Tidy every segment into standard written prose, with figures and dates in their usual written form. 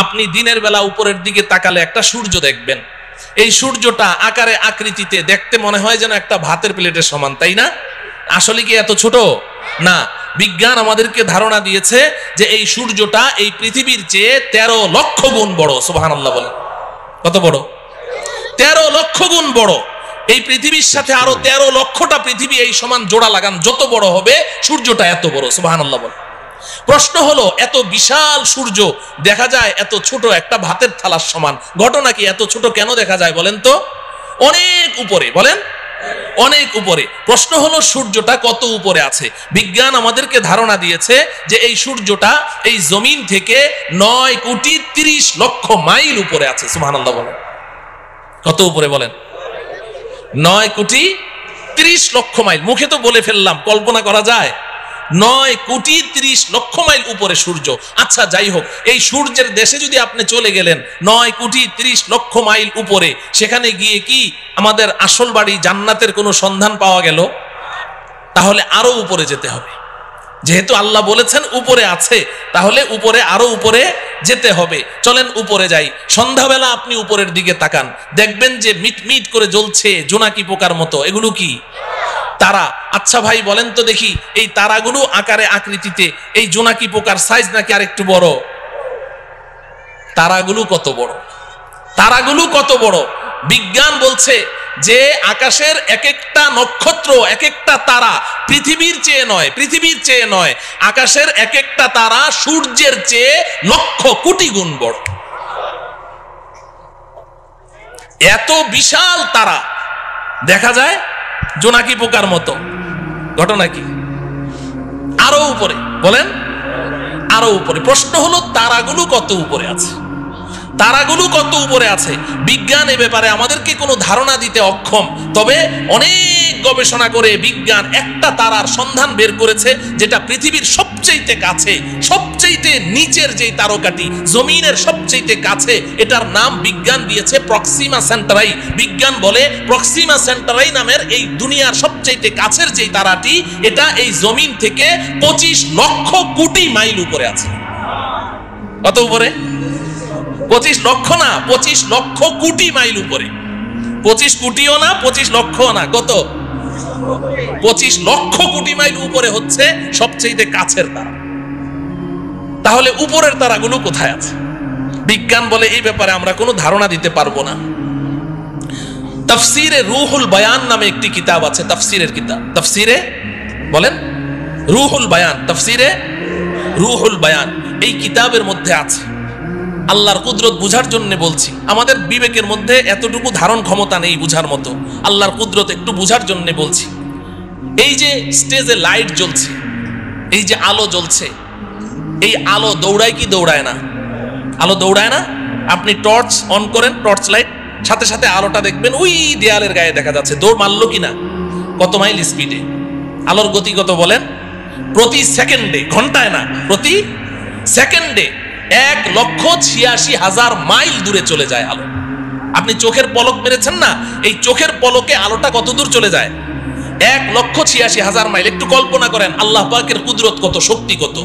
আপনি দিনের বেলা উপরের দিকে তাকালে একটা সূর্য দেখবেন। এই সূর্যটা আকারে আকৃতিতে দেখতে মনে হয় যেন একটা ভাতের প্লেটের সমান, তাই না? আসলে কি এত ছোট না? বিজ্ঞান আমাদেরকে ধারণা দিয়েছে যে এই সূর্যটা এই পৃথিবীর চেয়ে 13 লক্ষ গুণ বড়। সুবহানাল্লাহ বলেন। কত বড়? 13 লক্ষ গুণ বড়। এই পৃথিবীর সাথে আরো 13 লক্ষটা পৃথিবী এই সমান জোড়া লাগান, যত বড় হবে সূর্যটা এত বড়। সুবহানাল্লাহ বলেন। প্রশ্ন হলো, এত বিশাল সূর্য দেখা যায় এত ছোট একটা ভাতের থালার সমান, ঘটনা কি? এত ছোট কেন দেখা যায় বলেন তো? অনেক উপরে, বলেন অনেক উপরে। প্রশ্ন হলো সূর্যটা কত উপরে আছে? বিজ্ঞান আমাদেরকে ধারণা দিয়েছে যে এই সূর্যটা এই জমিন থেকে 9,30,00,000 মাইল উপরে আছে। সুবহানাল্লাহ বলেন। কত উপরে বলেন? 9,30,00,000 মাইল। মুখে তো বলে ফেললাম, কল্পনা করা যায়? 9,30,00,000 মাইল উপরে সূর্য। আচ্ছা যাই হোক, এই সূর্যের দেশে যদি আপনি চলে গেলেন 9,30,00,000 মাইল উপরে, সেখানে গিয়ে কি আমাদের আসল বাড়ি জান্নাতের কোনো সন্ধান পাওয়া গেল? তাহলে আরো উপরে যেতে হবে। যেহেতু আল্লাহ বলেছেন উপরে আছে, তাহলে উপরে আরো উপরে যেতে হবে। চলেন উপরে যাই। সন্ধ্যাবেলা আপনি উপরের দিকে তাকান, দেখবেন যে মিটমিট করে জ্বলছে জোনাকি পোকার মতো। এগুলো কি? তারা। আচ্ছা ভাই বলেন তো দেখি, এই তারাগুলো আকারে আকৃতিতে এই জোনাকি পোকার সাইজ নাকি আরেকটু বড়? তারাগুলো কত বড়? তারাগুলো কত বড়? বিজ্ঞান বলছে যে আকাশের এক একটা নক্ষত্র, এক একটা তারা পৃথিবীর চেয়ে নয়, পৃথিবীর চেয়ে নয়, আকাশের এক একটা তারা সূর্যের চেয়ে লক্ষ কোটি গুণ বড়। এত বিশাল তারা দেখা যায় জোনাকি পোকার মতো। ঘটনা কি? আরো উপরে, বলেন আরো উপরে। প্রশ্ন হলো তারাগুলো কত উপরে আছে? তারাগুলো কত উপরে আছে? বিজ্ঞান এ ব্যাপারে আমাদেরকে কোনো ধারণা দিতে অক্ষম। তবে অনেক গবেষণা করে বিজ্ঞান একটা তারার সন্ধান বের করেছে, যেটা পৃথিবীর সবচেয়ে কাছে, সবচেয়ে নিচের যে তারকাটি, জমিনের সবচেয়ে কাছে, এটার নাম বিজ্ঞান দিয়েছে প্রক্সিমা সেন্টারাই। বিজ্ঞান বলে প্রক্সিমা সেন্টারাই নামের এই দুনিয়ার সবচেয়ে কাছের যে তারাটি, এটা এই জমিন থেকে 25 লক্ষ কোটি মাইল উপরে আছে। কত উপরে? 25 লক্ষ না, 25 লক্ষ কোটি মাইল উপরে। 25 কোটিও না, 25 লক্ষও না, কত? 25 লক্ষ কোটি মাইল উপরে হচ্ছে সবচেয়ে কাছের তারা। তাহলে উপরের তারাগুলো কোথায় আছে? বিজ্ঞান বলে এই ব্যাপারে আমরা কোনো ধারণা দিতে পারবো না। তাফসিরে রুহুল বায়ান নামে একটি কিতাব আছে, তাফসিরের কিতাব। তাফসিরে বলেন রুহুল বায়ান, তাফসিরে রুহুল বায়ান। এই কিতাবের মধ্যে আছে, আল্লাহর কুদরত বুঝার জন্য বলছি, আমাদের বিবেকের মধ্যে এতটুকু ধারণ ক্ষমতা নেই বুঝার মতো, আল্লাহর কুদরত একটু বুঝার জন্য বলছি। এই যে স্টেজে লাইট জ্বলছে, এই যে আলো জ্বলছে, এই আলো দৌড়ায় কি দৌড়ায় না? আলো দৌড়ায় না? আপনি টর্চ অন করেন, টর্চ লাইট, সাথে সাথে আলোটা দেখবেন ওই দেয়ালের গায়ে দেখা যাচ্ছে। দৌড় মারলো কিনা? কত মাইল স্পিডে? আলোর গতি কত বলেন? প্রতি সেকেন্ডে, ঘন্টায় না, প্রতি সেকেন্ডে 1,86,000 মাইল দূরে চলে যায় আলো। আপনি চোখের পলক মেরেছেন না, এই চোখের পলকে আলোটা কত দূর চলে যায়? 1,86,000 মাইল। একটু কল্পনা করেন আল্লাহ পাকের কুদরত কত, শক্তি কত।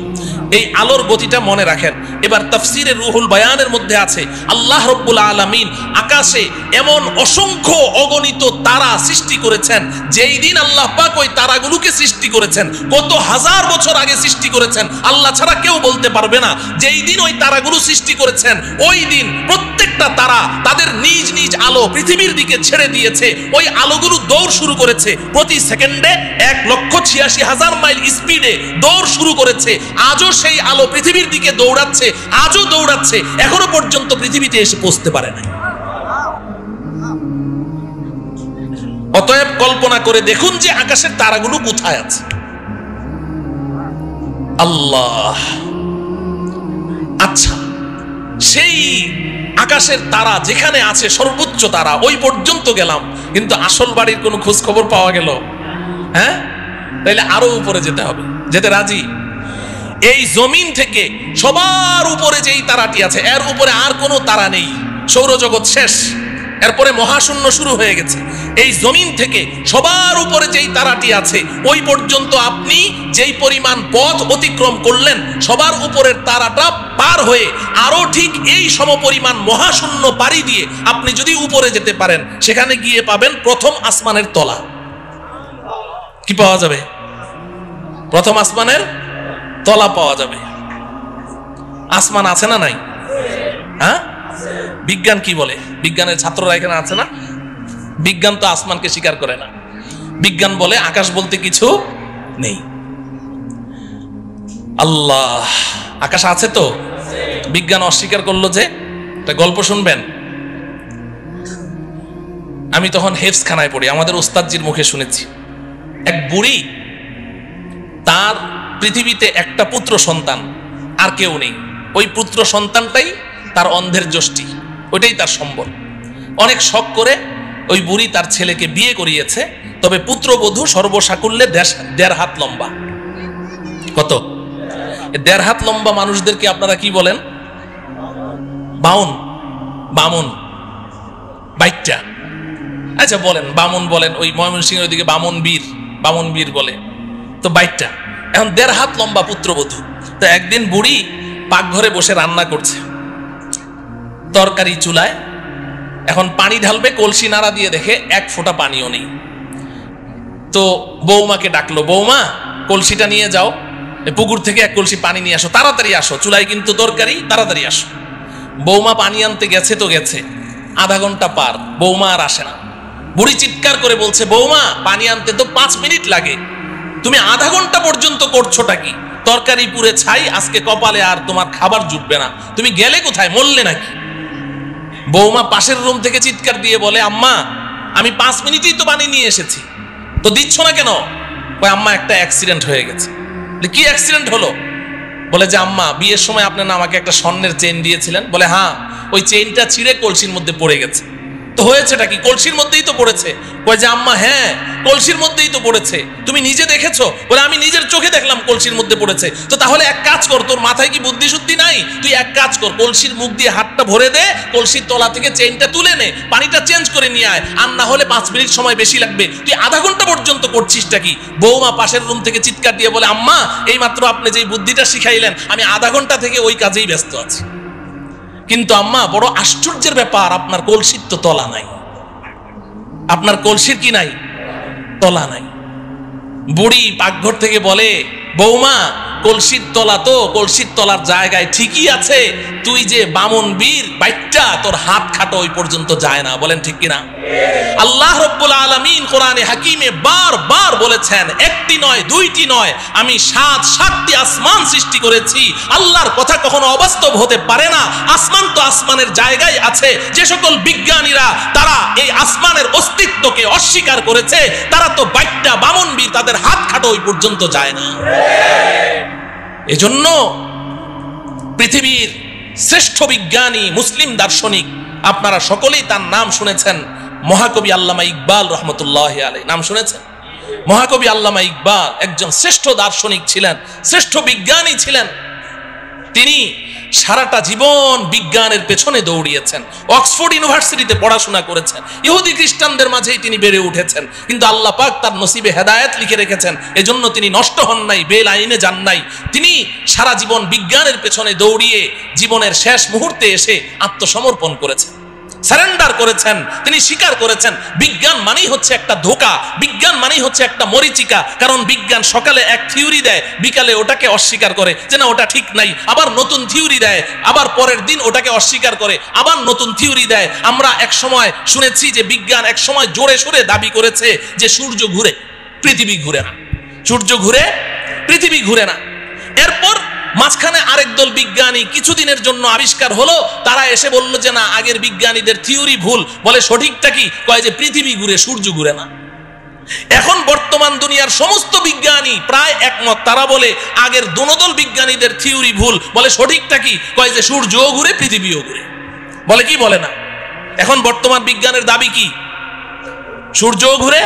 এই আলোর গতিটা মনে রাখেন। এবার তাফসিরে রুহুল বায়ানের মধ্যে আছে, আল্লাহ রব্বুল আলামিন আকাশে এমন অসংখ্য অগণিত তারা সৃষ্টি করেছেন। যেই দিন আল্লাহ পাক ওই তারাগুলোকে সৃষ্টি করেছেন, কত হাজার বছর আগে সৃষ্টি করেছেন, আল্লাহ ছাড়া কেউ বলতে পারবে না। যেই দিন ওই তারাগুলো সৃষ্টি করেছেন, ওই দিন প্রত্যেকটা তারা তাদের নিজ নিজ আলো পৃথিবীর দিকে ছেড়ে দিয়েছে। ওই আলোগুলো দৌড় শুরু করেছে, প্রতি সেকেন্ডে 1,86,000 মাইল স্পিডে দৌড় শুরু করেছে। আজও সেই আলো পৃথিবীর দিকে দৌড়াচ্ছে, আজও দৌড়াচ্ছে, এখনো পর্যন্ত পৃথিবীতে এসে পৌঁছতে পারে না। অতএব কল্পনা করে দেখুন যে আকাশের তারাগুলো কোথায় আছে। আল্লাহ। আচ্ছা, সেই আকাশের তারা যেখানে আছে, সর্বোচ্চ তারা, ওই পর্যন্ত গেলাম, কিন্তু আসল বাড়ির কোনো খোঁজ খবর পাওয়া গেল? হ্যাঁ, তাইলে আরো উপরে যেতে হবে। যেতে রাজি? এই জমিন থেকে সবার উপরে যেই তারাটি আছে, এর উপরে আর কোনো তারা নেই। সৌরজগৎ শেষ, এরপরে মহাশূন্য শুরু হয়ে গেছে। এই জমিন থেকে সবার উপরে যেই তারাটি আছে ওই পর্যন্ত আপনি যেই পরিমাণ পথ অতিক্রম করলেন, সবার উপরের তারাটা পার হয়ে আরো ঠিক এই সমপরিমাণ মহাশূন্য পাড়ি দিয়ে আপনি যদি উপরে যেতে পারেন, সেখানে গিয়ে পাবেন প্রথম আসমানের তলা। কি পাওয়া যাবে? প্রথম আসমানের তলা পাওয়া যাবে। আসমান আছে না নাই? হ্যাঁ, বিজ্ঞান কি বলে? বিজ্ঞানের ছাত্ররা এখানে আছে না? বিজ্ঞান তো আসমানকে স্বীকার করে না। বিজ্ঞান বলে আকাশ বলতে কিছু নেই। আল্লাহ, আকাশ আছে তো? বিজ্ঞান অস্বীকার করলো যে। একটা গল্প শুনবেন। আমি তখন হেফজখানায় পড়ি, আমাদের ওস্তাদজির মুখে শুনেছি। এক বুড়ি, তার পৃথিবীতে একটা পুত্র সন্তান, আর কেউ নেই। ওই পুত্র সন্তানটাই তার অন্ধের যষ্টি, ওইটাই তার সম্বল। অনেক শখ করে ওই বুড়ি তার ছেলেকে বিয়ে করিয়েছে, তবে পুত্রবধূ সর্বসাকুল্যে 1.5 হাত লম্বা। কত? 1.5 হাত লম্বা মানুষদেরকে আপনারা কি বলেন? বাউন, বামুন, বাইটটা। আচ্ছা বলেন, বামুন বলেন। ওই ময়মনসিংহের ওইদিকে বামুন বীর বলে তো বাইটটা। এখন 1.5 হাত লম্বা পুত্রবধূ। তো একদিন বুড়ি পাকঘরে বসে রান্না করছে, তরকারি চুলায়। এখন পানি ঢালবে, কলসি নাড়া দিয়ে দেখে 1 ফোঁটা পানিও নেই। তো বৌমাকে ডাকলো, বৌমা কলসিটা নিয়ে যাও, পুকুর থেকে 1 কলসি পানি নিয়ে আসো, তাড়াতাড়ি আসো, চুলায় কিন্তু তরকারি, তাড়াতাড়ি আসো। বৌমা পানি আনতে গেছে তো গেছে, আধা ঘন্টা পার, বৌমা আর আসে না। বুড়ি চিৎকার করে বলছে, বৌমা পানি আনতে তো 5 মিনিট লাগে, তুমি আধা ঘন্টা পর্যন্ত করছোটা কি? তরকারি পুরে ছাই, আজকে কপালে আর তোমার খাবার জুটবে না, তুমি গেলে কোথায়, মরলে নাকি? বৌমা পাশের রুম থেকে চিৎকার দিয়ে বলে, আম্মা আমি 5 মিনিটেই তো পানি নিয়ে এসেছি, তো দিচ্ছ না কেন? কয়, আম্মা একটা অ্যাক্সিডেন্ট হয়ে গেছে। কি অ্যাক্সিডেন্ট হলো? বলে যে আম্মা বিয়ের সময় আপনি না আমাকে একটা স্বর্ণের চেইন দিয়েছিলেন। বলে হ্যাঁ, ওই চেইনটা ছিঁড়ে কলসির মধ্যে পড়ে গেছে। তো হয়েছেটা কি? কলসির মধ্যেই তো পড়েছে। কয় যে আম্মা হ্যাঁ, কলসির মধ্যেই তো পড়েছে, তুমি নিজে দেখেছো? বলে আমি নিজের চোখে দেখলাম কলসির মধ্যে পড়েছে। তো তাহলে এক কাজ কর, তোর মাথায় কি বুদ্ধি শুদ্ধি নাই? তুই এক কাজ কর, কলসির মুখ দিয়ে হাতটা ভরে দে, কলসির তলা থেকে চেইনটা তুলে নে, পানিটা চেঞ্জ করে নিয়ে আয়, আর না হলে 5 মিনিট সময় বেশি লাগবে, তুই আধা ঘন্টা পর্যন্ত করছিসটা কি? বৌমা পাশের রুম থেকে চিৎকার দিয়ে বলে, আম্মা এই মাত্র আপনি যে বুদ্ধিটা শিখাইলেন, আমি আধা ঘন্টা থেকে ওই কাজেই ব্যস্ত আছি। কিন্তু আম্মা বড় আশ্চর্যের ব্যাপার, আপনার কলসির তো তলা নাই। আপনার কলসির কি নাই? তলা নাই। বুড়ি পাকঘর থেকে বলে, বৌমা কলসির তলা তো কলসির তলার জায়গায় ঠিকই আছে, তুই যে বামুন বীর বাইটটা, তোর হাত খাটো ওই পর্যন্ত যায় না। বলেন ঠিক কিনা? আল্লাহ রাব্বুল আলামিন কোরআনে হাকিমে বারবার বলেছেন, একটি নয়, দুইটি নয়, আমি 7টি আসমান সৃষ্টি করেছি। আল্লাহর কথা কখনো অবাস্তব হতে পারে না। আসমান তো আসমানের জায়গায় আছে। যে সকল বিজ্ঞানীরা তারা এই আসমানের অস্তিত্বকে অস্বীকার করেছে, তারা তো বাইটটা বামুন বীর, তাদের হাত খাটো ওই পর্যন্ত যায় না। এজন্য পৃথিবীর শ্রেষ্ঠ বিজ্ঞানী মুসলিম দার্শনিক, আপনারা সকলেই তার নাম শুনেছেন, মহাকবি আল্লামা ইকবাল রহমতুল্লাহি আলাইহি। নাম শুনেছেন? মহাকবি আল্লামা ইকবাল একজন শ্রেষ্ঠ দার্শনিক ছিলেন, শ্রেষ্ঠ বিজ্ঞানী ছিলেন। তিনি সারাটা জীবন বিজ্ঞানের পেছনে দৌড়িয়েছেন, অক্সফোর্ড ইউনিভার্সিটিতে পড়াশোনা করেছেন, ইহুদি খ্রিস্টানদের মাঝেই তিনি বেড়ে উঠেছেন। কিন্তু আল্লাহ পাক তার নসিবে হেদায়েত লিখে রেখেছেন, এজন্য তিনি নষ্ট হন নাই, বেলাইনে যান নাই। তিনি সারা জীবন বিজ্ঞানের পেছনে দৌড়িয়ে জীবনের শেষ মুহূর্তে এসে আত্মসমর্পণ করেছেন, সারেন্ডার করেছেন। তিনি স্বীকার করেছেন বিজ্ঞান মানেই হচ্ছে একটা ধোঁকা, বিজ্ঞান মানেই হচ্ছে একটা মরিচিকা। কারণ বিজ্ঞান সকালে এক থিওরি দেয়, বিকালে ওটাকে অস্বীকার করে যে না ওটা ঠিক নাই, আবার নতুন থিওরি দেয়, আবার পরের দিন ওটাকে অস্বীকার করে, আবার নতুন থিওরি দেয়। আমরা এক সময় শুনেছি যে বিজ্ঞান এক সময় জোরে সোরে দাবি করেছে যে সূর্য ঘুরে, পৃথিবী ঘুরে না, সূর্য ঘুরে, পৃথিবী ঘুরে না। এরপর মাঝখানে আরেক দল বিজ্ঞানী কিছুদিনের জন্য আবিষ্কার হলো, তারা এসে বলল যে না আগের বিজ্ঞানীদের থিওরি ভুল। বলে সঠিকটা কি? কয় যে পৃথিবী ঘুরে, সূর্য ঘুরে না। এখন বর্তমান দুনিয়ার সমস্ত বিজ্ঞানী প্রায় একমত, তারা বলে আগের দোনোদল বিজ্ঞানীদের থিওরি ভুল। বলে সঠিকটা কি? কয় যে সূর্যও ঘুরে, পৃথিবীও ঘুরে। বলে কি? বলে না। এখন বর্তমান বিজ্ঞানের দাবি কি? সূর্যও ঘুরে,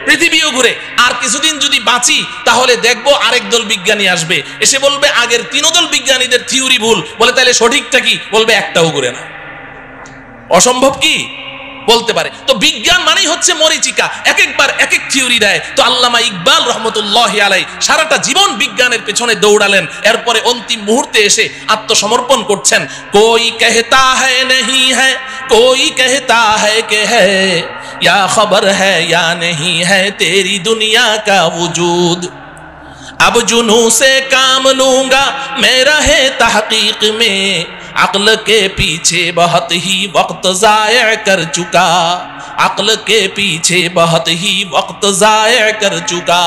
পৃথিবীও ঘুরে। আর কিছুদিন যদি বাঁচি তাহলে দেখবো আরেক দল বিজ্ঞানী আসবে, এসে বলবে আগের 3 দল বিজ্ঞানীদের থিওরি ভুল। বলে তাহলে সঠিকটা কি? বলবে একটাও ঘুরে না। অসম্ভব কি? বলতে পারে। তো বিজ্ঞান মানেই হচ্ছে মরিচিকা, এক একবার এক এক থিওরি দেয়। তো আল্লামা ইকবাল রহমতুল্লাহি আলাইহি সারাটা জীবন বিজ্ঞানের পেছনে দৌড়ালেন, এরপরে অন্তিম মুহূর্তে এসে আত্মসমর্পণ করছেন। কোই कहता है नहीं है, कोई कहता है कि है, या खबर है या नहीं है तेरी दुनिया का वजूद। अब जुनू से काम लूंगा मैं रहे तहकीक में, अक्ल के पीछे बहुत ही वक्त जाया कर चुका, अक्ल के पीछे बहुत ही वक्त जाया कर चुका।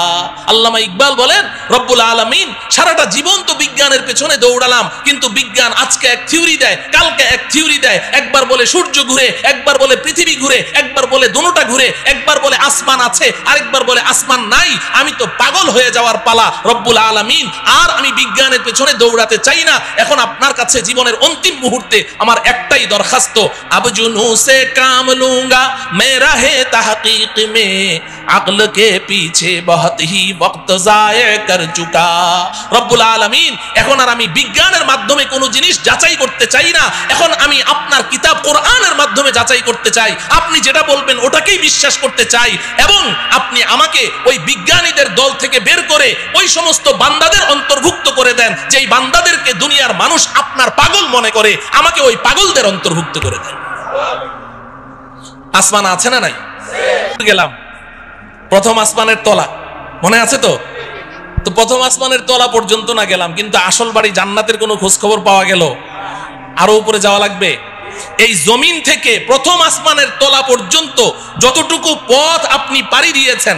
আল্লামা ইকবাল বলেন, রব্বুল আলামিন সারাটা জীবন তো বিজ্ঞানের পেছনে দৌড়ালাম, কিন্তু বিজ্ঞান আজকে এক থিওরি দেয়, কালকে এক থিওরি দেয়। একবার বলে সূর্য ঘুরে, একবার বলে পৃথিবী ঘুরে, একবার বলে দোনোটা ঘুরে, একবার বলে আসমান আছে, আরেকবার বলে আসমান নাই। আমি তো পাগল হয়ে যাওয়ার পালা রব্বুল আলামিন, আর আমি বিজ্ঞানের পেছনে দৌড়াতে চাই না। এখন আপনার কাছে জীবনের অন্তিম মুহূর্তে আমার একটাই দরখাস্ত, আব জুনু সে কাম লুঙ্গা मैं रहे तहकीक में, अक्ल के पीछे बहुत ही वक्त जाया कर चुका। রব্বুল আলামিন এখন আর আমি বিজ্ঞানের মাধ্যমে কোনো জিনিস যাচাই করতে চাই না, এখন আমি আপনার কিতাব কোরআনের মাধ্যমে যাচাই করতে চাই। আপনি যেটা বলবেন ওটাকেই বিশ্বাস করতে চাই, এবং আপনি আমাকে ওই বিজ্ঞানীদের দল থেকে বের করে ওই সমস্ত বান্দাদের অন্তর্ভুক্ত করে দেন যেই বান্দাদেরকে দুনিয়ার মানুষ আপনার পাগল মনে করে, আমাকে ওই পাগলদের অন্তর্ভুক্ত করে দেন। আসমান আছে না নাই? গেলাম প্রথম আসমানের তলা, মনে আছে তো? তো প্রথম আসমানের তলা পর্যন্ত না গেলাম, কিন্তু আসল বাড়ি জান্নাতের কোনো খোঁজ খবর পাওয়া গেল? আরো উপরে যাওয়া লাগবে। এই জমিন থেকে প্রথম আসমানের তলা পর্যন্ত যতটুকু পথ আপনি পাড়ি দিয়েছেন,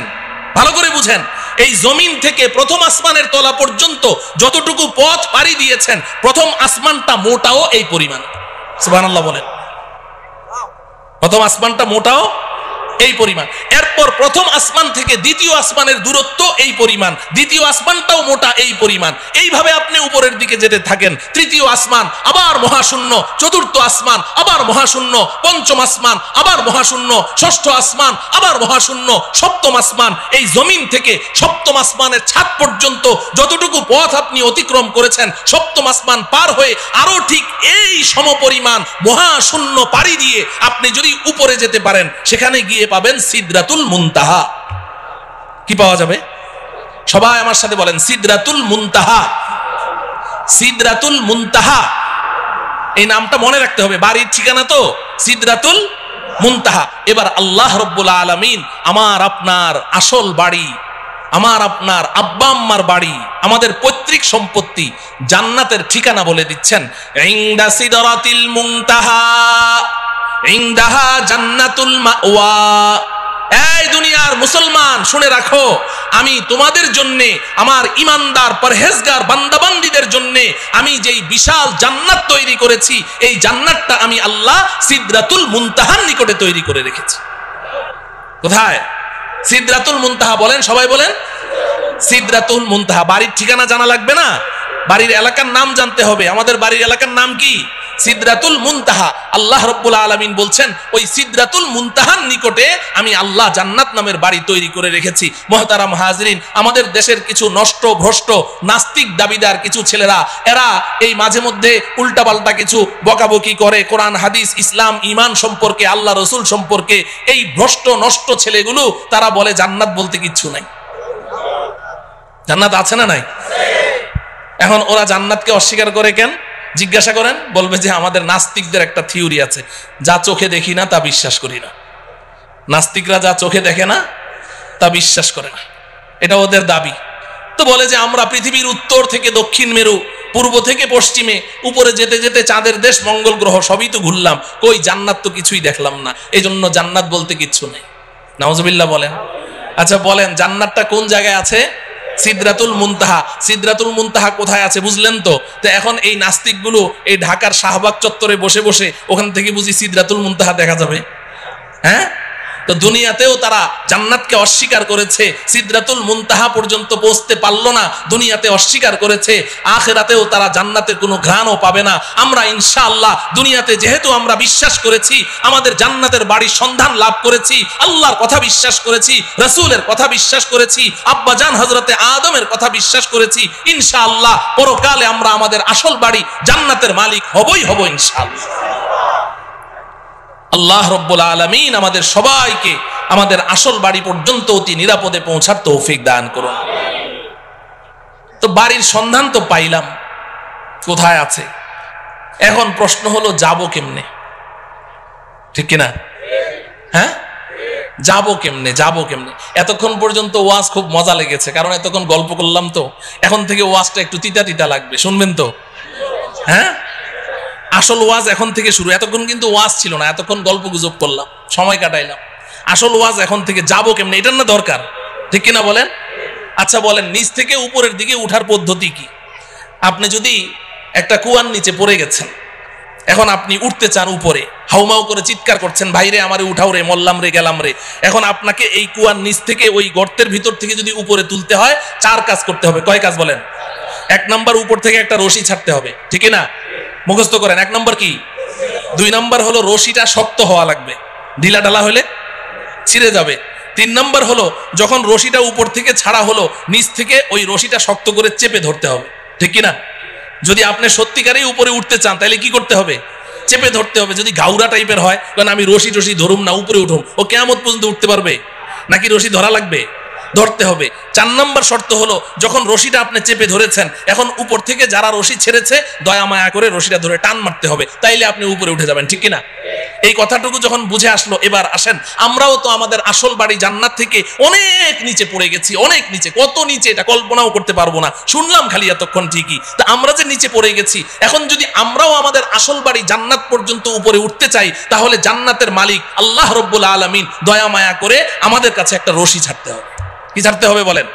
ভালো করে বুঝেন, এই জমিন থেকে প্রথম আসমানের তলা পর্যন্ত যতটুকু পথ পাড়ি দিয়েছেন, প্রথম আসমানটা মোটাও এই পরিমাণ। সুবহানাল্লাহ বলেন। প্রথম আসমানটা মোটাও এই পরিমাণ। এরপর প্রথম আসমান থেকে দ্বিতীয় আসমানের দূরত্ব এই পরিমাণ, দ্বিতীয় আসমানটাও মোটা এই পরিমাণ। এইভাবে আপনি উপরের দিকে যেতে থাকেন। তৃতীয় আসমান আবার মহাশূন্য, চতুর্থ আসমান আবার মহাশূন্য, পঞ্চম আসমান আবার মহাশূন্য, ষষ্ঠ আসমান আবার মহাশূন্য, সপ্তম আসমান। এই জমিন থেকে সপ্তম আসমানের ছাদ পর্যন্ত যতটুকু পথ আপনি অতিক্রম করেছেন, সপ্তম আসমান পার হয়ে আরো ঠিক এই সমপরিমাণ মহাশূন্য পাড়ি দিয়ে আপনি যদি উপরে যেতে পারেন, সেখানে গিয়ে পাবেন সিদরাতুল মুনতাহা। কি পাওয়া যাবে? সবাই আমার সাথে বলেন, সিদরাতুল মুনতাহা। সিদরাতুল মুনতাহা এই নামটা মনে রাখতে হবে, বাড়ির ঠিকানা তো সিদরাতুল মুনতাহা। এবার আল্লাহ রাব্বুল আলামিন আমার আপনার আসল বাড়ি, আমার আপনার আব্বা আম্মার বাড়ি, আমাদের পৈতৃক সম্পত্তি, জান্নাতের ঠিকানা বলে দিচ্ছেন। ইনদা সিদরাতিল মুনতাহা ইনদাহা জান্নাতুল মাওয়া। এই দুনিয়ার মুসলমান শুনে রাখো, আমি তোমাদের জন্য, আমার ইমানদার পরহেজগার বান্দাবান্দীদের জন্য আমি যেই বিশাল জান্নাত তৈরি করেছি, এই জান্নাতটা আমি আল্লাহ সিদরাতুল মুনতাহার নিকটে তৈরি করে রেখেছি। কোথায়? সিদরাতুল মুনতাহা। বলেন, সবাই বলেন সিদরাতুল মুনতাহা। বাড়ির ঠিকানা জানা লাগবে না, বাড়ির এলাকার নাম জানতে হবে। আমাদের বাড়ির এলাকার নাম কি? সিদরাতুল মুনতাহা। আল্লাহ রাব্বুল আলামিন বলছেন, ওই সিদরাতুল মুনতাহার নিকটে আমি আল্লাহ জান্নাত নামের বাড়ি তৈরি করে রেখেছি। মুহতারাম হাজিরিন, আমাদের দেশের কিছু নষ্ট ভ্রষ্ট নাস্তিক দাবিদার কিছু ছেলেরা, এরা এই মাঝে মধ্যে উল্টাপাল্টা কিছু বকাবকি করে কোরআন হাদিস ইসলাম ঈমান সম্পর্কে, আল্লাহ রসুল সম্পর্কে। এই ভ্রষ্ট নষ্ট ছেলেগুলো তারা বলে জান্নাত বলতে কিচ্ছু নাই। জান্নাত আছে না নাই? এখন ওরা জান্নাতকে অস্বীকার করে কেন জিজ্ঞাসা করেন, বলবে যে আমাদের নাস্তিকদের একটা থিওরি আছে, যা চোখে দেখি না তা বিশ্বাস করি না। নাস্তিকরা যা চোখে দেখে না তা বিশ্বাস করে না, এটা ওদের দাবি। তো বলে যে আমরা পৃথিবীর উত্তর থেকে দক্ষিণ মেরু, পূর্ব থেকে পশ্চিমে, উপরে যেতে যেতে চাঁদের দেশ, মঙ্গল গ্রহ সবই তো ঘুরলাম, কই জান্নাত তো কিছুই দেখলাম না, এই জন্য জান্নাত বলতে কিচ্ছু নেই। নাউজুবিল্লাহ বলেন। আচ্ছা বলেন, জান্নাতটা কোন জায়গায় আছে? সিদরাতুল মুনতাহা। সিদরাতুল মুনতাহা কোথায় আছে বুঝলেন তো? তো এখন এই নাস্তিকগুলো এই ঢাকার শাহবাগ চত্বরে বসে বসে ওখান থেকে বুঝি সিদরাতুল মুনতাহা দেখা যাবে? হ্যাঁ, তো দুনিয়াতেও তারা জান্নাতকে অস্বীকার করেছে, সিদরাতুল মুনতাহা পর্যন্ত পৌঁছতে পারলো না, দুনিয়াতে অস্বীকার করেছে। আখিরাতেও তারা জান্নাতের কোনো ঘ্রাণও পাবে না। আমরা ইনশাআল্লাহ দুনিয়াতে যেহেতু আমরা বিশ্বাস করেছি, আমাদের জান্নাতের বাড়ির সন্ধান লাভ করেছি, আল্লাহর কথা বিশ্বাস করেছি, রাসূলের কথা বিশ্বাস করেছি, আব্বাজান হযরতে আদমের কথা বিশ্বাস করেছি, ইনশাআল্লাহ পরকালে আমরা আমাদের আসল বাড়ি জান্নাতের মালিক হবই হব ইনশাআল্লাহ। আল্লাহ রব্বুল আলামিন আমাদের সবাইকে আমাদের আসল বাড়ি পর্যন্ত অতি নিরাপদে পৌঁছার তৌফিক দান করুন। তো বাড়ির সন্ধান তো পাইলাম, কোথায় আছে? এখন প্রশ্ন হলো যাব কেমনে? ঠিক কিনা? হ্যাঁ, যাবো কেমনে? এতক্ষণ পর্যন্ত ওয়াজ খুব মজা লেগেছে, কারণ এতক্ষণ গল্প করলাম। তো এখন থেকে ওয়াজটা একটু তিতা তিতা লাগবে, শুনবেন তো? হ্যাঁ, আসল ওয়াজ এখন থেকে শুরু। এতক্ষণ কিন্তু ওয়াজ ছিল না, এতক্ষণ গল্প গুজব করলাম, সময় কাটাইলাম। আসল ওয়াজ এখন থেকে। যাবো কেমনে, এটার না দরকার, ঠিক কিনা বলেন? আচ্ছা বলেন, নিচ থেকে উপরের দিকে উঠার পদ্ধতি কি? আপনি যদি একটা কুয়ার নিচে পড়ে গেছেন, এখন আপনি উঠতে চান উপরে, হাউমাউ করে চিৎকার করছেন, ভাইরে আমারে উঠাও রে, মল্লাম রে, গেলাম রে। এখন আপনাকে এই কুয়ার নিচ থেকে, ওই গর্তের ভিতর থেকে যদি উপরে তুলতে হয়, 4 কাজ করতে হবে। কয় কাজ বলেন? 1 নম্বর, উপর থেকে একটা রশি ছাড়তে হবে, ঠিক না? মুখস্থ করেন। 1 নম্বর কি? 2 নম্বর হলো রশিটা শক্ত হওয়া লাগবে, ঢিলা ঢালা হলে ছিঁড়ে যাবে। 3 নম্বর হলো যখন রশিটা উপর থেকে ছাড়া হলো, নিচ থেকে ওই রশিটা শক্ত করে চেপে ধরতে হবে, ঠিক কিনা? যদি আপনি সত্যিকারেই উপরে উঠতে চান, তাহলে কি করতে হবে? চেপে ধরতে হবে। যদি গাউরা টাইপের হয়, কারণ আমি রশি টশি ধরুম না, উপরে উঠুম, ও কিয়ামত পর্যন্ত উঠতে পারবে নাকি? রশি ধরা লাগবে, ধরতে হবে। 4 নম্বর শর্ত হলো, যখন রশিটা আপনি চেপে ধরেছেন, এখন উপর থেকে যারা রশি ছেড়েছে, দয়া মায়া করে রশিটা ধরে টান মারতে হবে, তাইলে আপনি উপরে উঠে যাবেন, ঠিক কিনা? এই কথাটুকু যখন বুঝে আসলো, এবার আসেন, আমরাও তো আমাদের আসল বাড়ি জান্নাত থেকে অনেক নিচে পড়ে গেছি, অনেক নিচে। কত নিচে এটা কল্পনাও করতে পারবো না, শুনলাম খালি এতক্ষণ ঠিকই। তা আমরা যে নিচে পড়ে গেছি, এখন যদি আমরাও আমাদের আসল বাড়ি জান্নাত পর্যন্ত উপরে উঠতে চাই, তাহলে জান্নাতের মালিক আল্লাহ রব্বুল আলামিন দয়া মায়া করে আমাদের কাছে একটা রশি ছাড়তে হবে। কি ছাড়তে হবে বলেন?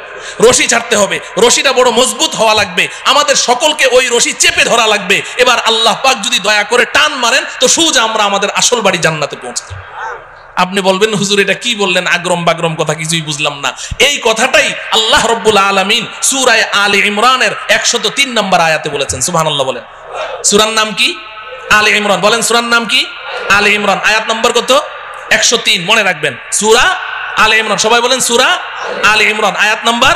রশি ছাড়তে হবে। রশিটা বড় মজবুত হওয়া লাগবে, আমাদের সকলকে ওই রশি চেপে ধরা লাগবে। এবার আল্লাহ পাক যদি দয়া করে টান মারেন, তো সোজা আমরা আমাদের আসল বাড়ি জান্নাতে পৌঁছে যাব। আপনি বলবেন, হুজুর এটা কি বললেন, আগরম বাগরম কথা, কিছুই বুঝলাম না। এই কথাটাই আল্লাহ রব্বুল আলামিন সূরা আলে ইমরানের 103 নম্বর আয়াতে বলেছেন। সুবহানাল্লাহ বলেন। সূরার নাম কি? আলে ইমরান। বলেন, সূরার নাম কি? আলে ইমরান। আয়াত নম্বর কত? 103। মনে রাখবেন, সূরা আলে ইমরান। সবাই বলেন, সূরা আলে ইমরান, আয়াত নাম্বার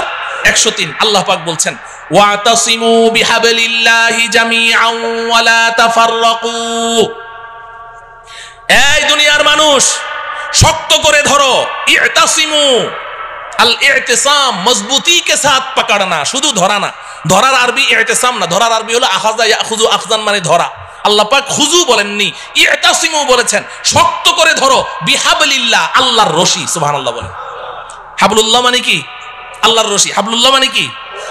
103। আল্লাহ পাক বলছেন, ওয়াতাসিমু বিহাবলিল্লাহি জামিআন ওয়া লা তাফাররাকু। এই দুনিয়ার মানুষ, শক্ত করে ধরো। ইতাসিমু, আল ইতিসাম মজবুতি কে সাথ পকড়না, শুধু ধরা না। ধরার আরবি ইতিসাম না, ধরার আরবি হলো আখাযা ইয়াখুযু, আখযান মানে ধরা। আল্লাহ পাক খুজু বলেননি, ইতাসিমু বলেছেন। শক্ত করে ধরো, বিহাবলিল্লাহ, আল্লাহর রশি। সুবহানাল্লাহ বলেন। হাবলুল্লাহ মানে কি? আল্লাহর রশি। হাবলুল্লাহ মানে কি?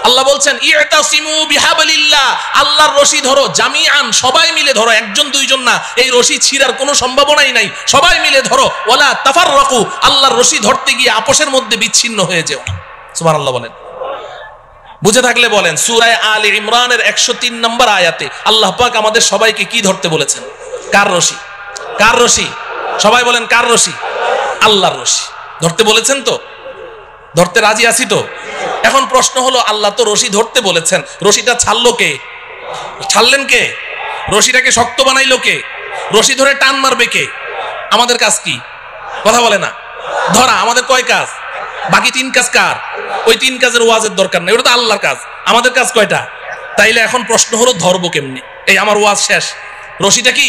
আল্লাহ বলছেন, ইতাসিমু বিহাবলিল্লাহ, আল্লাহর রশি ধরো, জামিআন, সবাই মিলে ধরো, একজন দুইজন না। এই রশি ছিঁড়ার কোনো সম্ভাবনাই নাই, সবাই মিলে ধরো। ওয়ালা তাফাররাকু, আল্লাহর রশি ধরতে গিয়ে আপোষের মধ্যে বিচ্ছিন্ন হয়ে যেও না। সুবহানাল্লাহ বলেন। বুঝে থাকলে বলেন। সূরা আলে ইমরানের 103 নম্বর আয়াতে আল্লাহ পাক আমাদের সবাইকে কি ধরতে বলেছেন? কার রশি? কার রশি? সবাই বলেন, কার রশি? আল্লাহর রশি ধরতে বলেছেন। তো ধরতে রাজি আছি তো? এখন প্রশ্ন হলো, আল্লাহ তো রশি ধরতে বলেছেন, রশিটা ছাড়লো কে? ছাড়লেন কে? রশিটাকে শক্ত বানাইলো কে? রশি ধরে টান মারবে কে? আমাদের কাজ কি? কথা বলে না। ধরা। আমাদের কয় কাজ? বাকি 3 কাজ কার? ওই 3 কাজের ওয়াজের দরকার নেই, ওটা তো আল্লাহর কাজ। আমাদের কাজ কয়টা? তাইলে এখন প্রশ্ন হলো, ধরবো কেমনি? এই আমার ওয়াজ শেষ, রশিটা কি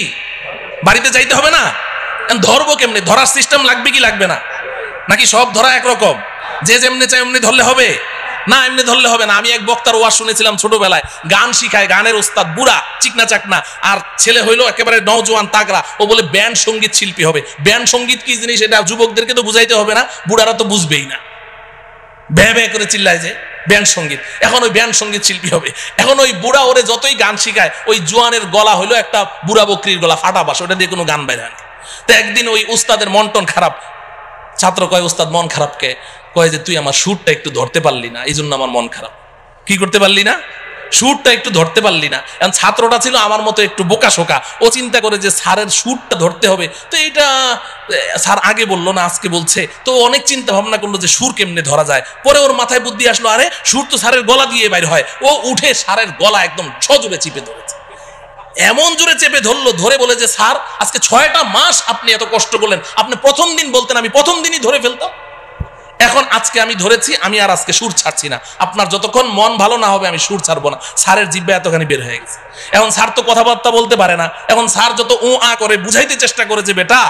বাড়িতে যাইতে হবে না? ধরবো কেমনি? ধরার সিস্টেম লাগবে কি লাগবে না? নাকি সব ধরা একরকম, যে যেমনি চাই এমনি ধরলে হবে? না, এমনি ধরলে হবে না। আমি এক বক্তার ওয়াজ শুনেছিলাম ছোটবেলায়, গান শিখায়, গানের ওস্তাদ, বুড়া চিকনা চাকনা, আর ছেলে হইলো একেবারে নওজোয়ান তাগড়া। ও বলে ব্যান্ড সঙ্গীত শিল্পী হবে। ব্যান্ড সঙ্গীত কি জিনিস এটা যুবকদেরকে তো বুঝাইতে হবে না, বুড়ারা তো বুঝবেই না। ভ্যা ভ্যা করে চিল্লায় যে ব্যান্ড সঙ্গীত, এখন ওই ব্যান্ড সঙ্গীত শিল্পী হবে। এখন ওই বুড়া ওরে যতই গান শিখায়, ওই জোয়ানের গলা হইলো একটা বুড়া বকরির গলা, ফাটা বাস, ওটা দিয়ে কোনো গান বাইরে হয় না। তো একদিন ওই উস্তাদের মন টন খারাপ। ছাত্র কয়, উস্তাদ মন খারাপকে? কয় যে, তুই আমার সুরটা একটু ধরতে পারলি না, এই জন্য আমার মন খারাপ। কি করতে পারলি না? সুরটা একটু ধরতে পারলি না। এখন ছাত্রটা ছিল আমার মতো একটু বোকা শোকা, ও চিন্তা করে যে স্যারের সুরটা ধরতে হবে, তো এটা স্যার আগে বললো না আজকে বলছে, তো অনেক চিন্তা ভাবনা করলো যে সুর কেমনে ধরা যায়। পরে ওর মাথায় বুদ্ধি আসলো, আরে সুর তো স্যারের গলা দিয়ে বাইর হয়। ও উঠে স্যারের গলা একদম সজোরে চিপে ধরেছে, এমন জোরে চেপে ধরলো, ধরে বলে যে, স্যার আজকে 6টা মাস আপনি এত কষ্ট করলেন, আপনি প্রথম দিন বলতেন, আমি প্রথম দিনই ধরে ফেলতাম। এখন আজকে আমি ধরেছি, আমি আর আজকে সুর ছাড়ছি না। আপনার যতক্ষণ মন ভালো না হবে আমি সুর ছাড়বো না। স্যারের জিহ্বা এতখানি বের হয়ে গেছে। এখন স্যার তো কথাবার্তা বলতে পারে না। এখন স্যার যত উ আ করে বুঝাইতে চেষ্টা করে যে, বেটা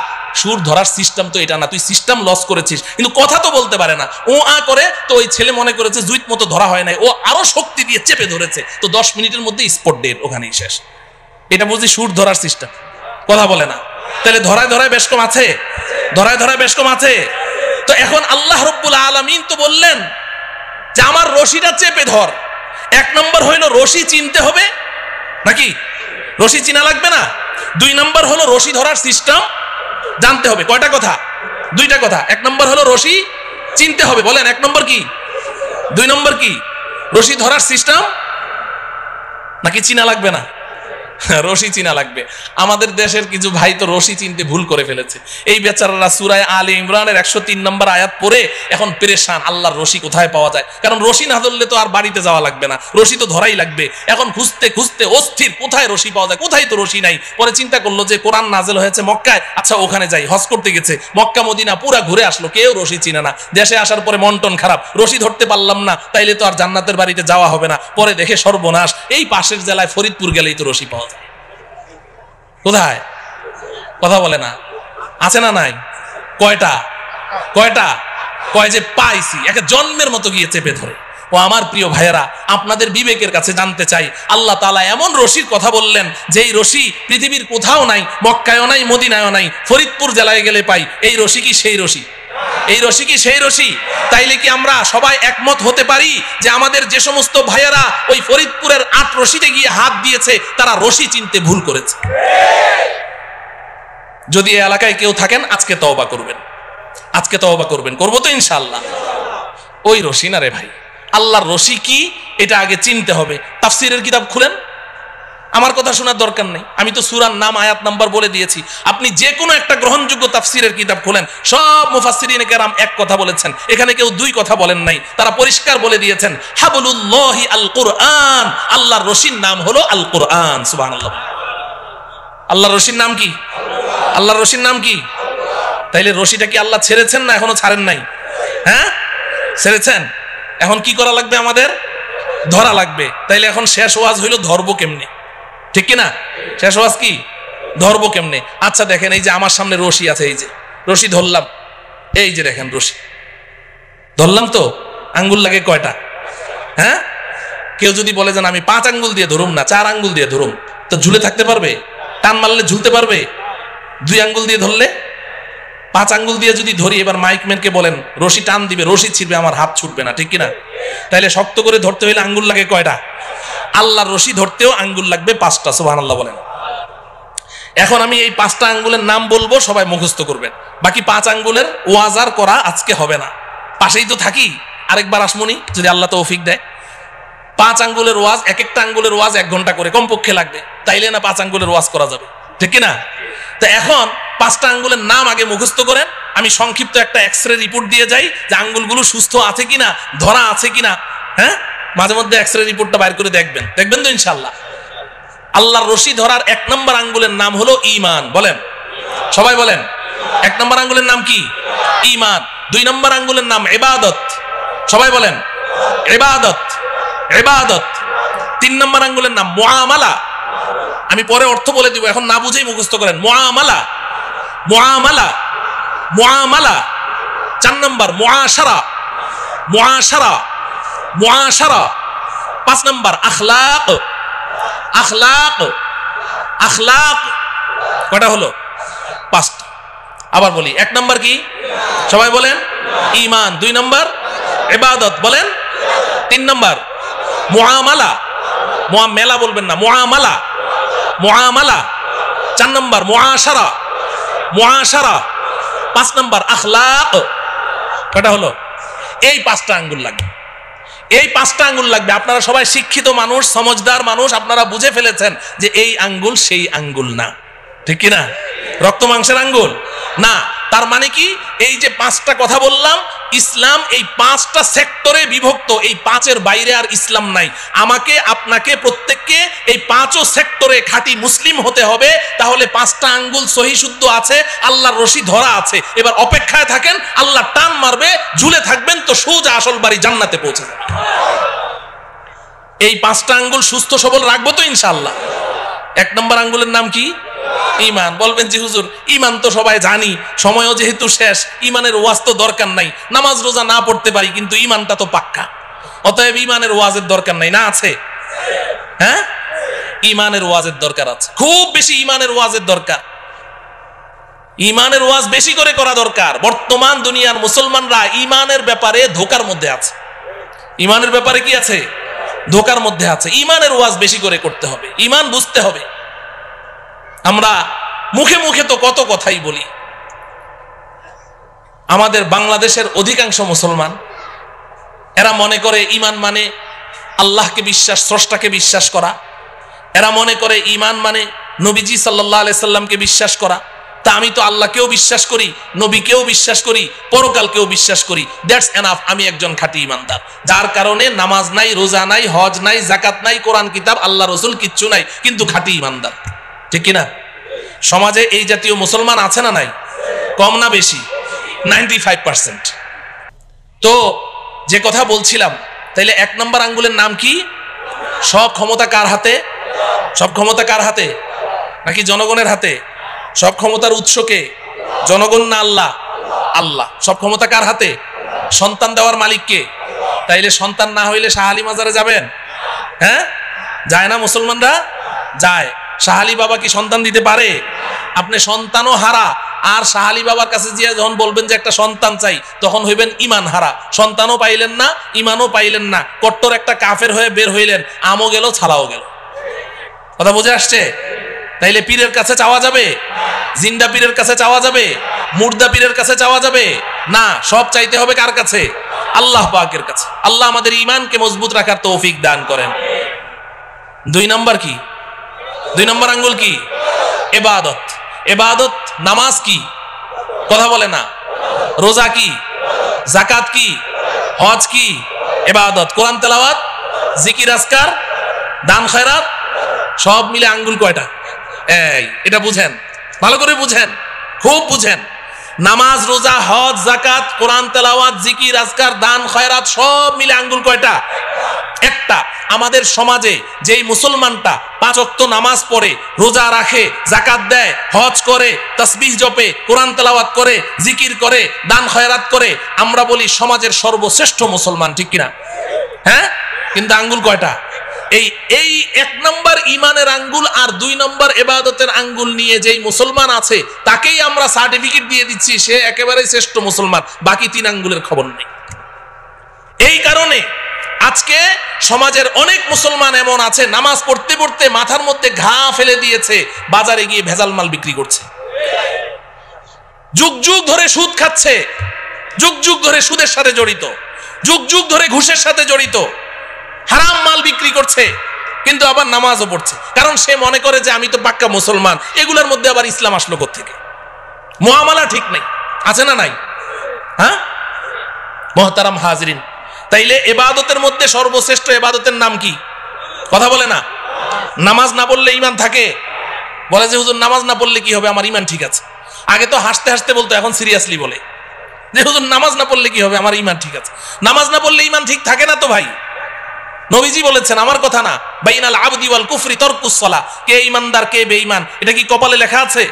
সুর ধরার সিস্টেম তো এটা না, তুই সিস্টেম লস করেছিস। কিন্তু কথা তো বলতে পারে না, ও আ করে, তো ওই ছেলে মনে করেছে জুইত মতো ধরা হয় নাই, ও আরো শক্তি দিয়ে চেপে ধরেছে, তো 10 মিনিটের মধ্যে স্পট ডেট, ওখানেই শেষ। এটা বুঝি সুর ধরার সিস্টেম? কথা বলে না। তাহলে ধরায় ধরায় বেশ কম আছে, ধরায় ধরায় বেশ কম আছে। তো এখন আল্লাহ রাব্বুল আলামিন তো বললেন যে আমার রশিটা চেপে ধর। 1 নম্বর হইলো রশি চিনতে হবে নাকি? রশি চিনা লাগবে না। 2 নম্বর হলো রশি ধরার সিস্টেম জানতে হবে। কয়টা কথা? 2টা কথা। 1 নম্বর হলো রশি চিনতে হবে। বলেন 1 নম্বর কি, 2 নম্বর কি? রশি ধরার সিস্টেম নাকি চিনা লাগবে না? রশি চিনা লাগবে। আমাদের দেশের কিছু ভাই তো রশি চিনতে ভুল করে ফেলেছে। এই বেচারারা সূরা আলে ইমরানের 103 নম্বর আয়াত পড়ে এখন পেরেশান, আল্লাহর রশি কোথায় পাওয়া যায়। কারণ রশি না ধরলে তো আর বাড়িতে যাওয়া লাগবে না, রশি তো ধরাই লাগবে। এখন খুঁজতে খুঁজতে অস্থির, কোথায় রশি পাওয়া যায়, কোথায় তো রশি নাই। পরে চিন্তা করলো যে কোরআন নাজেল হয়েছে মক্কায়, আচ্ছা ওখানে যাই। হজ করতে গেছে, মক্কা মদিনা পুরা ঘুরে আসলো, কেউ রশি চিনে না। দেশে আসার পরে মন টন খারাপ, রশি ধরতে পারলাম না, তাইলে তো আর জান্নাতের বাড়িতে যাওয়া হবে না। পরে দেখে সর্বনাশ, এই পাশের জেলায় ফরিদপুর গেলেই তো রশি পাওয়া যায়। কোথায়? কথা বলে না। আছে না নাই? কয়টা? কয়টা? কয় যে পাইছি, একে জন্মের মতো গিয়ে চেপে ধরে। ও আমার প্রিয় ভাইয়েরা, আপনাদের বিবেকের কাছে জানতে চাই, আল্লাহ তাআলা এমন রশির কথা বললেন যেই রশি পৃথিবীর কোথাও নাই, মক্কায়ও নাই, মদিনায়ও নাই, ফরিদপুর জেলায় গেলে পাই। এই রশি কি সেই রশি? এই রশি কি সেই রশি? তাইলে কি আমরা সবাই একমত হতে পারি যে আমাদের যে সমস্ত ভাইয়েরা ওই ফরিদপুরের 8 রশিতে গিয়ে হাত দিয়েছে তারা রশি চিনতে ভুল করেছে? যদি এই এলাকায় কেউ থাকেন আজকে তওবা করবেন, আজকে তওবা করবেন। করবো তো ইনশাআল্লাহ। ওই রশি না রে ভাই, আল্লাহর রশি কি এটা আগে চিনতে হবে। তাফসীরের কিতাব খুলেন, আমার কথা শোনার দরকার নেই, আমি তো সূরার নাম আয়াত নাম্বার বলে দিয়েছি। আপনি যে কোনো একটা গ্রহণযোগ্য তাফসীরের কিতাব খুলেন, সব মুফাসসিরিনে কেরাম এক কথা বলেছেন, এখানে কেউ 2 কথা বলেন নাই। তারা পরিষ্কার বলে দিয়েছেন হাবলুল্লাহি আল কুরআন, আল্লাহর রশির নাম হলো আল কুরআন। সুবহানাল্লাহ। আল্লাহর রশির নাম কি? আল্লাহর রশির নাম কি? তাইলে রশিটা কি আল্লাহ ছেড়েছেন না এখনো ছাড়েন নাই? হ্যাঁ, ছেড়েছেন। এখন কি করা লাগবে? আমাদের ধরা লাগবে। তাইলে এখন শেষ ওয়াজ হইলো ধরবো কেমনে, ঠিক কিনা? শেষ ওয়াজ কি? ধরবো কেমনে। আচ্ছা দেখেন, এই যে আমার সামনে রশি আছে, এই যে রশি ধরলাম, এই যে দেখেন রশি ধরলাম, তো আঙ্গুল লাগে কয়টা? হ্যাঁ, কেউ যদি বলে যে আমি 5 আঙ্গুল দিয়ে ধরুম না, 4 আঙ্গুল দিয়ে ধরুম, তো ঝুলে থাকতে পারবে? টান মারলে ঝুলতে পারবে? 2 আঙ্গুল দিয়ে ধরলে? 5 আঙ্গুল দিয়ে যদি ধরি, এবার মাইকম্যানকে বলেন রশি টান দিবে, রশি ছিড়বে, আমার হাত ছুটবে না, ঠিক কিনা? তাইলে শক্ত করে ধরতে হইলে আঙ্গুল লাগে কয়টা? আল্লাহর রশি ধরতেও আঙ্গুল লাগবে 5টা। সুবহানাল্লাহ বলেন। এখন আমি এই 5টা আঙ্গুলের নাম বলবো, সবাই মুখস্থ করবেন। বাকি 5 আঙ্গুলের ওয়াজ আর করা আজকে হবে না, পাশেই তো থাকি, আরেকবার আসমনি যদি আল্লাহ তৌফিক দেয়। 5 আঙ্গুলের ওয়াজ, এক একটা আঙ্গুলের ওয়াজ 1 ঘন্টা করে কমপক্ষে লাগবে, তাইলে না 5 আঙ্গুলের ওয়াজ করা যাবে, ঠিক কিনা? তো এখন 5টা আঙ্গুলের নাম আগে মুখস্থ করেন। আমি সংক্ষিপ্ত একটা এক্সরে রিপোর্ট দিয়ে যাই যে আঙ্গুলগুলো সুস্থ আছে কিনা, ধরা আছে কিনা। হ্যাঁ, মাঝে মধ্যে এক্সরে রিপোর্টটা বাইর করে দেখবেন, দেখবেন তো ইনশাআল্লাহ। আল্লাহর রশি ধরার 1 নম্বর আঙ্গুলের নাম হলো ঈমান। বলেন, সবাই বলেন। 1 নম্বর আঙ্গুলের নাম কি? ঈমান। 2 নম্বর আঙ্গুলের নাম ইবাদত। সবাই বলেন, ইবাদত, ইবাদত। 3 নম্বর আঙ্গুলের নাম মুআমালা। আমি পরে অর্থ বলে দিব, এখন না বুঝেই মুখস্থ করেন। মুআমালা, মুআমালা, মুআমালা। 4 নম্বর মুআশারা, মুআশারা, মুআশারা। 5 নম্বর আখলাক, আখলাক, আখলাক। কয়টা হলো? 5টা। আবার বলি, 1 নম্বর কি? সবাই বলেন ঈমান। 2 নম্বর ইবাদত। বলেন 3 নম্বর মুআমালা, মুআমালা বলবেন না, মুআমালা, মুআমালা। 4 নম্বর মুআশারা, মুআশারা। 5 নম্বর আখলাক। কয়টা হলো? এই 5টা আঙ্গুল লাগবে, এই 5টা আঙ্গুল লাগবে। আপনারা সবাই শিক্ষিত মানুষ, সমজদার মানুষ, আপনারা বুঝে ফেলেছেন যে এই আঙ্গুল সেই আঙ্গুল না, ঠিক কিনা? রক্ত মাংসের আঙ্গুল না। তার মানে কি? এই যে 5টা কথা বললাম, ইসলাম এই 5টা সেক্টরে বিভক্ত, এই 5-এর বাইরে আর ইসলাম নাই। আমাকে আপনাকে প্রত্যেককে এই 5ও সেক্টরে খাঁটি মুসলিম হতে হবে। তাহলে 5টা আঙ্গুল সহি শুদ্ধ আছে, আল্লাহর রশি ধরা আছে। এবার অপেক্ষায় থাকেন, আল্লাহ টান মারবে, ঝুলে থাকবেন, তো সোজা আসল বাড়ি জান্নাতে পৌঁছে যাবে। এই 5টা আঙ্গুল সুস্থ সবল রাখবো তো ইনশাআল্লাহ। 1 নম্বর আঙ্গুলের নাম কি? ইমান। বলবেন যে হুজুর ইমান তো সবাই জানি, সময়ও যেহেতু শেষ, ইমানের ওয়াজ তো দরকার নাই, নামাজ রোজা না পড়তে পারি কিন্তু ইমানটা তো পাক্কা, অতএব ইমানের ওয়াজের দরকার নাই। না আছে? হ্যাঁ, ইমানের ওয়াজের দরকার আছে, খুব বেশি ইমানের ওয়াজের দরকার। ইমানের ওয়াজ বেশি করে করা দরকার। বর্তমান দুনিয়ার মুসলমানরা ইমানের ব্যাপারে ধোকার মধ্যে আছে। ইমানের ব্যাপারে কি আছে? ধোকার মধ্যে আছে। ইমানের ওয়াজ বেশি করে করতে হবে, ইমান বুঝতে হবে। আমরা মুখে মুখে তো কত কথাই বলি। আমাদের বাংলাদেশের অধিকাংশ মুসলমান এরা মনে করে ইমান মানে আল্লাহকে বিশ্বাস, স্রষ্টাকে বিশ্বাস করা। এরা মনে করে ইমান মানে নবীজি সাল্লাল্লাহু আলাইহি সাল্লামকে বিশ্বাস করা। তা আমি তো আল্লাহকেও বিশ্বাস করি, নবীকেও বিশ্বাস করি, পরকালকেও বিশ্বাস করি, দ্যাটস এনাফ, আমি একজন খাঁটি ইমানদার। যার কারণে নামাজ নাই, রোজা নাই, হজ নাই, যাকাত নাই, কোরআন কিতাব, আল্লাহ রসুল কিচ্ছু নাই, কিন্তু খাঁটি ইমানদার। ঠিক কিনা? সমাজে এই জাতীয় মুসলমান আছে না নাই? কম না বেশি? 95%। তো যে কথা বলছিলাম, তাইলে 1 নম্বর আঙ্গুলের নাম কি? সব ক্ষমতা কার হাতে? সব ক্ষমতা কার হাতে? নাকি জনগণের হাতে? সব ক্ষমতার উৎসকে জনগণ না আল্লাহ? আল্লাহ। সব ক্ষমতা কার হাতে? সন্তান দেওয়ার মালিক কে? তাইলে সন্তান না হইলে শাহ আলী মাজারে যাবেন? হ্যাঁ, যায় না মুসলমানরা? যায়। শাহ আলী বাবা কি সন্তান দিতে পারে? আপনি সন্তানও হারা, আর শাহ আলী বাবার কাছে গিয়ে যখন বলবেন যে একটা সন্তান চাই, তখন হইবেন ইমান হারা। সন্তানও পাইলেন না, ইমানও পাইলেন না, কট্টর একটা কাফের হয়ে বের হইলেন, আমও গেল, ছালাও গেল। কথা বুঝে আসছে? তাইলে পীরের কাছে চাওয়া যাবে? জিন্দা পীরের কাছে চাওয়া যাবে? মুর্দা পীরের কাছে চাওয়া যাবে না। সব চাইতে হবে কার কাছে? আল্লাহ পাকের কাছে। আল্লাহ আমাদের ইমানকে মজবুত রাখার তৌফিক দান করেন। 2 নম্বর কি? 2 নম্বর আঙ্গুল কি? ইবাদত। ইবাদত নামাজ কি? কথা বলে না। রোজা কি? যাকাত কি? হজ কি? ইবাদত। কোরআন তেলাওয়াত, জিকির আজকার, দান খয়রাত, সব মিলে আঙ্গুল কয়টা? এই, এটা বুঝেন, ভালো করে বুঝেন, খুব বুঝেন। নামাজ, রোজা, হজ, যাকাত, কোরআন তেলাওয়াত, জিকির আজকার, দান খয়রাত, সব মিলে আঙ্গুল কয়টা? একটা। আমাদের সমাজে যেই মুসলমানটা 5 ওয়াক্ত নামাজ পড়ে, রোজা রাখে, যাকাত দেয়, হজ করে, তাসবিহ জপে, কোরআন তেলাওয়াত করে, জিকির করে, দান খয়রাত করে, আমরা বলি সমাজের সর্বশ্রেষ্ঠ মুসলমান। ঠিক কিনা? হ্যাঁ, কিন্তু আঙ্গুল কয়টা? এই 1 নম্বর ইমানের আঙ্গুল আর 2 নম্বর ইবাদতের আঙ্গুল নিয়ে যেই মুসলমান আছে, তাকেই আমরা সার্টিফিকেট দিয়ে দিচ্ছি সে একেবারে শ্রেষ্ঠ মুসলমান, বাকি 3 আঙ্গুলের খবর নেই। এই কারণে আজকে সমাজের অনেক মুসলমান এমন আছে, নামাজ পড়তে পড়তে মাথার মধ্যে ঘা ফেলে দিয়েছে, বাজারে গিয়ে ভেজাল মাল বিক্রি করছে, যুগ যুগ ধরে সুদ খাচ্ছে, যুগ যুগ ধরে সুদের সাথে জড়িত, যুগ যুগ ধরে ঘুষের সাথে জড়িত, হারাম মাল বিক্রি করছে, কিন্তু আবার নামাজও পড়ছে। কারণ সে মনে করে যে আমি তো পাক্কা মুসলমান, এগুলোর মধ্যে আবার ইসলাম আসলো কোত্থেকে? মুআমালা ঠিক নাই, আছে না নাই? হ্যাঁ মুহতারাম হাজরিন, তাইলে ইবাদতের মধ্যে সর্বশ্রেষ্ঠ ইবাদতের নাম কি? কথা বলে না। নামাজ না পড়লে ঈমান থাকে? বলে যে হুজুর নামাজ না পড়লে কি হবে, আমার ঈমান ঠিক আছে। আগে তো হাসতে হাসতে বলতো, এখন সিরিয়াসলি বলে যে হুজুর নামাজ না পড়লে কি হবে, আমার ঈমান ঠিক আছে। নামাজ না পড়লে ঈমান ঠিক থাকে না তো ভাই। নবীজি বলেছেন, আমার কথা না, বাইনাল আবদি ওয়াল কুফরি তারকুস সালাহ, কে ঈমানদার কে বেঈমান এটা কি কপালে লেখা আছে?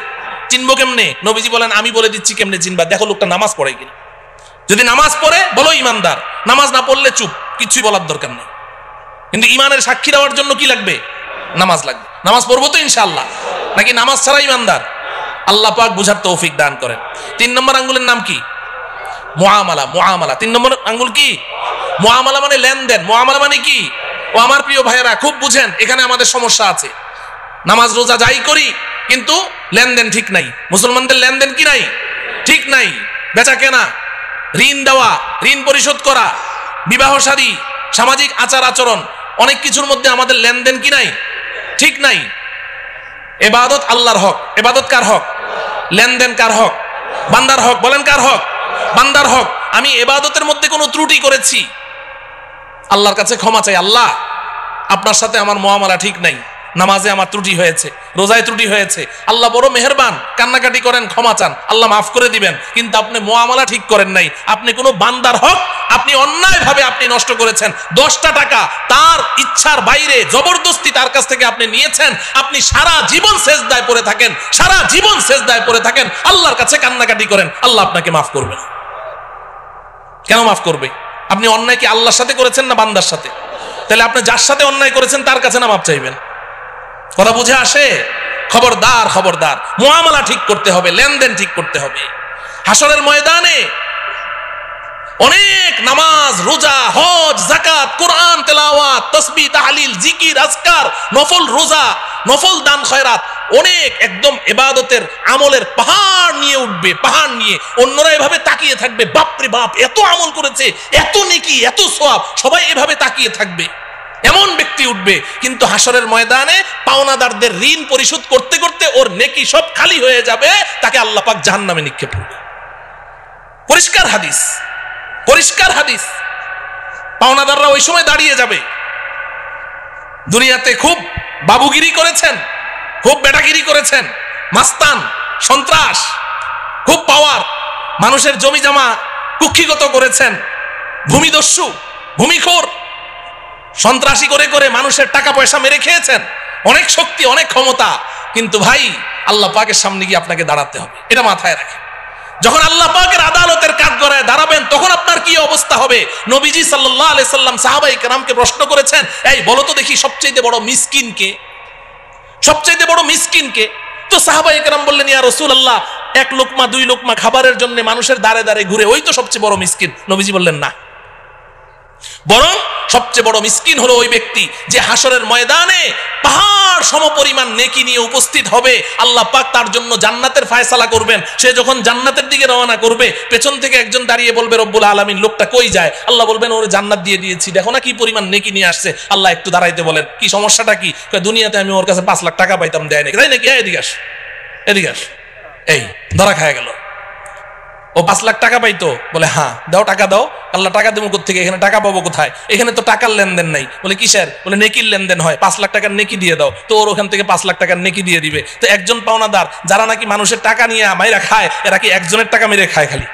চিনবো কেমনে? নবীজি বলেন, আমি বলে দিচ্ছি কেমনে চিনবা, দেখো লোকটা নামাজ পড়ে কিনা। যদি নামাজ পড়ে বলো ঈমানদার, নামাজ না পড়লে চুপ, কিছুই বলার দরকার নেই। কিন্তু ঈমানের সাক্ষী দেওয়ার জন্য কি লাগবে? নামাজ লাগবে। নামাজ পড়বো তো ইনশাআল্লাহ, নাকি নামাজ ছাড়া ঈমানদার? আল্লাহ পাক বুঝার তৌফিক দান করেন। 3 নম্বর আঙ্গুলের নাম কি? মুআমালা। মুআমালা 3 নম্বর আঙ্গুল কি? মুআমালা মানে লেনদেন। মুআমালা মানে কি? ও আমার প্রিয় ভাইয়েরা খুব বুঝেন, এখানে আমাদের সমস্যা আছে। নামাজ রোজা যাই করি, কিন্তু লেনদেন ঠিক নাই। মুসলমানদের লেনদেন কি নাই? ঠিক নাই। বেচা কেনা, ঋণ দেওয়া, ঋণ পরিশোধ করা, বিবাহ শাদী, সামাজিক আচার আচরণ, অনেক কিছুর মধ্যে আমাদের লেনদেন কি নাই? ঠিক নাই। ইবাদত আল্লাহর হক। ইবাদত কার হক? লেনদেন কার হক? বান্দার হক। বলেন কার হক? বান্দার হক। আমি ইবাদতের মধ্যে কোনো ত্রুটি করেছি, আল্লাহর কাছে ক্ষমা চাই। আল্লাহ, আপনার সাথে আমার মুআমালা ঠিক নাই, নামাজে আমার ত্রুটি হয়েছে, রোজায় ত্রুটি হয়েছে, আল্লাহ বড় মেহেরবান, কান্নাকাটি করেন, ক্ষমা চান, আল্লাহ মাফ করে দিবেন। কিন্তু আপনি মুআমালা ঠিক করেন নাই, আপনি কোনো বান্দার হক আপনি অন্যায়ভাবে আপনি নষ্ট করেছেন। 10টা টাকা তার ইচ্ছার বাইরে জবরদস্তি তার কাছ থেকে আপনি নিয়েছেন, আপনি সারা জীবন সেজদায় পড়ে থাকেন, সারা জীবন সেজদায় পড়ে থাকেন, আল্লাহর কাছে কান্নাকাটি করেন, আল্লাহ আপনাকে মাফ করবে না। কেন মাফ করবে? আপনি অন্যায় কি আল্লাহর সাথে করেছেন না বান্দার সাথে? তাহলে আপনি যার সাথে অন্যায় করেছেন তার কাছে না মাফ চাইবেন। কথা বুঝে আসে? খবরদার, খবরদার, মুআমালা ঠিক করতে হবে, লেনদেন ঠিক করতে হবে। হাসরের ময়দানে অনেক নামাজ, রোজা, হজ, যাকাত, কোরআন তেলাওয়াত, তাসবিহ, তাহলিল, জিকির, আজকার, নফল রোজা, নফল দান খয়রাত, অনেক একদম ইবাদতের আমলের পাহাড় নিয়ে উঠবে, পাহাড় নিয়ে। অন্যরা এভাবে তাকিয়ে থাকবে, বাপরে বাপ, এত আমল করেছে, এত নেকি, এত সওয়াব, সবাই এভাবে তাকিয়ে থাকবে। এমন ব্যক্তি উঠবে, কিন্তু হাসরের ময়দানে পাওনাদারদের ঋণ পরিশোধ করতে করতে ওর নেকি সব খালি হয়ে যাবে, তাকে আল্লাহ পাক জাহান্নামে নিক্ষেপ করবে। পরিষ্কার হাদিস, পরিষ্কার হাদিস। পাওনাদাররা ওই সময় দাঁড়িয়ে যাবে। দুনিয়াতে খুব বাবুগিরি করেছেন, খুব বেটাগিরি করেছেন, মাস্তান, সন্ত্রাস, খুব পাওয়ার, মানুষের জমি জমা কুক্ষিগত করেছেন, ভূমিদস্যু, ভূমিখোর, সন্ত্রাসী করে করে মানুষের টাকা পয়সা মেরে খেয়েছেন, অনেক শক্তি, অনেক ক্ষমতা। কিন্তু ভাই, আল্লাহ পাকের সামনে গিয়ে আপনাকে দাঁড়াতে হবে, এটা মাথায় রাখেন। যখন আল্লাহ পাকের আদালতের কাঠগড়ায় দাঁড়াবেন, তখন আপনার কি অবস্থা হবে? নবীজি সাল্লাল্লাহু আলাইহি সাল্লাম সাহাবায়ে কেরামকে প্রশ্ন করেছেন, এই বলো তো দেখি সবচেয়ে বড় মিসকিন কে? সবচেয়ে বড় মিসকিন কে? তো সাহাবায়ে কেরাম বললেন, ইয়া রাসূলুল্লাহ, 1 লোকমা 2 লোকমা খাবারের জন্য মানুষের দাঁড়ে দাঁড়ে ঘুরে, ওই তো সবচেয়ে বড় মিসকিন। নবীজি বললেন, না, বরং সবচেয়ে বড় মিসকিন হলো ওই ব্যক্তি যে হাসরের ময়দানে পাহাড় সমপরিমাণ নেকি নিয়ে উপস্থিত হবে। আল্লাহ পাক তার জন্য জান্নাতের ফয়সালা করবেন। সে যখন জান্নাতের দিকে রওনা করবে, পেছন থেকে একজন দাঁড়িয়ে বলবে, রব্বুল আলামিন, লোকটা কই যায়? আল্লাহ বলবেন, ওরে জান্নাত দিয়ে দিয়েছি, দেখো না কি পরিমাণ নেকি নিয়ে আসছে। আল্লাহ একটু দাঁড়াইতে বলেন, কি সমস্যাটা কি? দুনিয়াতে আমি ওর কাছে 5 লাখ টাকা পাইতাম, দেয় নাকি? তাই নাকি? এদিকে আস, এদিকে আস। এই ধরা খায় গেল। ও 5 লাখ টাকা পাইতো, বলে হ্যাঁ দাও, টাকা দাও। আল্লাহ টাকা দেবো কোথেকে? এখানে টাকা পাবো কোথায়? এখানে তো টাকার লেনদেন নাই। বলে কিসের? বলে নেকির লেনদেন হয়, 5 লাখ টাকার নেকি দিয়ে দাও। তো ওর ওখান থেকে 5 লাখ টাকার নেকি দিয়ে দিবে। তো একজন পাওনাদার যারা নাকি মানুষের টাকা নিয়ে মাইরা খায়, এরা কি একজনের টাকা মেরে খায় খালি,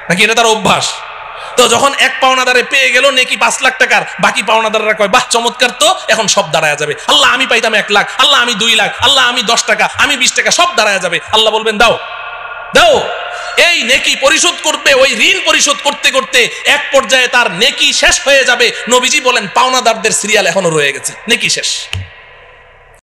নাকি এটা তার অভ্যাস? তো যখন এক পাওনাদারে পেয়ে গেল নেকি 5 লাখ টাকার, বাকি পাওনাদাররা কয়, বাহ চমৎকার, তো এখন সব দাঁড়ায় যাবে। আল্লাহ আমি পাইতাম 1 লাখ, আল্লাহ আমি 2 লাখ, আল্লাহ আমি 10 টাকা, আমি 20 টাকা, সব দাঁড়ায় যাবে। আল্লাহ বলবেন, দাও দাও। এই নেকি পরিশোধ করবে, ওই ঋণ পরিশোধ করতে করতে এক পর্যায়ে তার নেকি শেষ হয়ে যাবে। নবীজি বলেন, পাওনাদারদের সিরিয়াল এখনো রয়ে গেছে, নেকি শেষ।